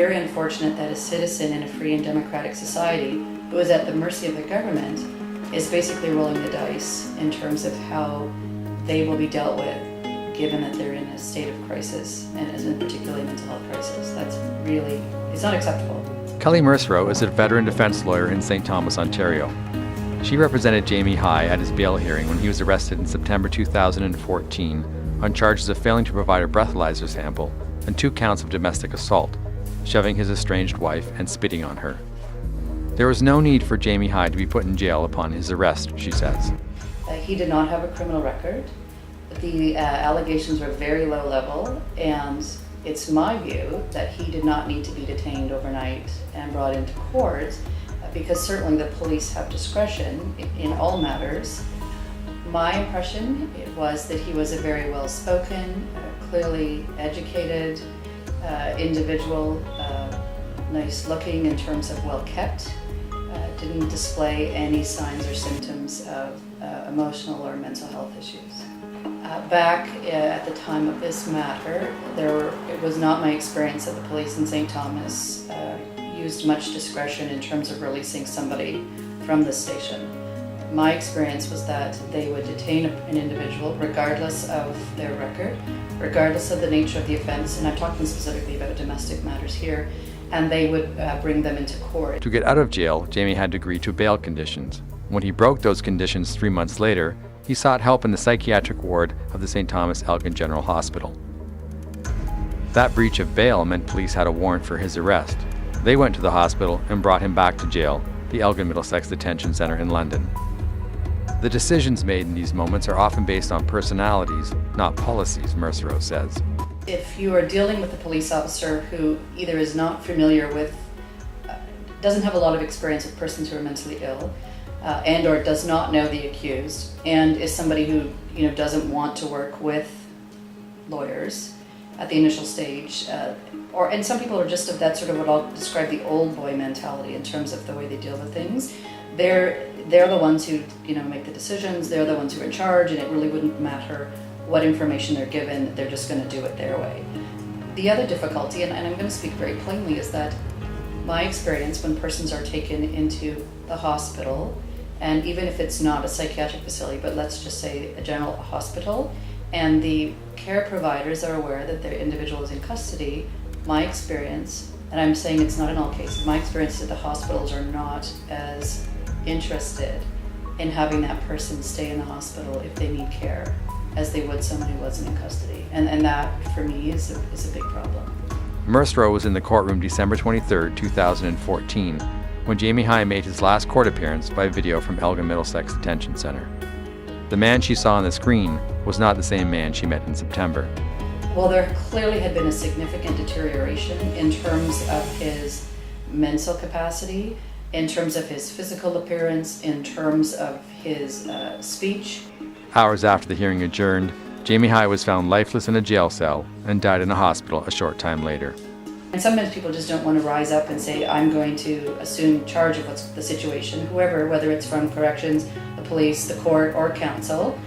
very unfortunate that a citizen in a free and democratic society who is at the mercy of the government is basically rolling the dice in terms of how they will be dealt with, given that they're in a state of crisis, and as in particularly mental health crisis. That's really, it's not acceptable. Keli Mersereau is a veteran defense lawyer in St. Thomas, Ontario. She represented Jamie High at his bail hearing when he was arrested in September 2014 on charges of failing to provide a breathalyzer sample and 2 counts of domestic assault, shoving his estranged wife and spitting on her. There was no need for Jamie High to be put in jail upon his arrest, she says. He did not have a criminal record. The allegations were very low level, and it's my view that he did not need to be detained overnight and brought into court, because certainly the police have discretion in all matters. My impression was that he was a very well-spoken, clearly educated individual, nice looking in terms of well-kept, didn't display any signs or symptoms of emotional or mental health issues. Back at the time of this matter, it was not my experience that the police in St. Thomas used much discretion in terms of releasing somebody from the station. My experience was that they would detain an individual regardless of their record, regardless of the nature of the offense, and I'm talking specifically about domestic matters here, and they would bring them into court. To get out of jail, Jamie had to agree to bail conditions. When he broke those conditions 3 months later, he sought help in the psychiatric ward of the St. Thomas Elgin General Hospital. That breach of bail meant police had a warrant for his arrest. They went to the hospital and brought him back to jail, the Elgin Middlesex Detention Centre in London. The decisions made in these moments are often based on personalities, not policies, Mersereau says. If you are dealing with a police officer who either is not familiar with, doesn't have a lot of experience with persons who are mentally ill, and or does not know the accused, and is somebody who doesn't want to work with lawyers at the initial stage, and some people are just of that sort of what I'll describe the old boy mentality in terms of the way they deal with things. They're the ones who make the decisions. They're the ones who are in charge, and it really wouldn't matter what information they're given. They're just going to do it their way. The other difficulty, and I'm going to speak very plainly, is that my experience when persons are taken into the hospital, and even if it's not a psychiatric facility, but let's just say a general hospital, and the care providers are aware that their individual is in custody, my experience, and I'm saying it's not in all cases, my experience is that the hospitals are not as interested in having that person stay in the hospital if they need care as they would someone who wasn't in custody. And that, for me, is a big problem. Mersereau was in the courtroom December 23, 2014, when Jamie High made his last court appearance by video from Elgin Middlesex Detention Centre. The man she saw on the screen was not the same man she met in September. Well, there clearly had been a significant deterioration in terms of his mental capacity, in terms of his physical appearance, in terms of his speech. Hours after the hearing adjourned, Jamie High was found lifeless in a jail cell and died in a hospital a short time later. And sometimes people just don't want to rise up and say, I'm going to assume charge of what's the situation, whoever, whether it's from corrections, the police, the court, or council.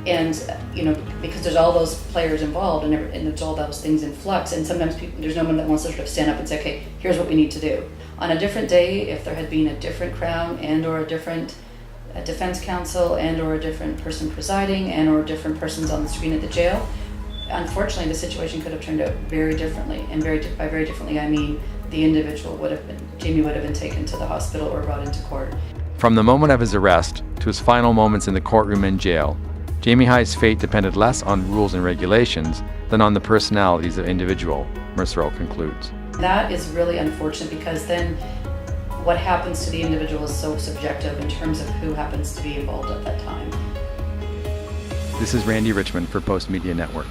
And, because there's all those players involved and there's all those things in flux, and sometimes there's no one that wants to sort of stand up and say, okay, here's what we need to do. On a different day, if there had been a different crown and or a different defense counsel and or a different person presiding and or different persons on the screen at the jail, unfortunately the situation could have turned out very differently. And by very differently, I mean the individual Jamie would have been taken to the hospital or brought into court. From the moment of his arrest to his final moments in the courtroom and jail, Jamie High's fate depended less on rules and regulations than on the personalities of individual, Mersereau concludes. That is really unfortunate, because then what happens to the individual is so subjective in terms of who happens to be involved at that time. This is Randy Richmond for Post Media Network.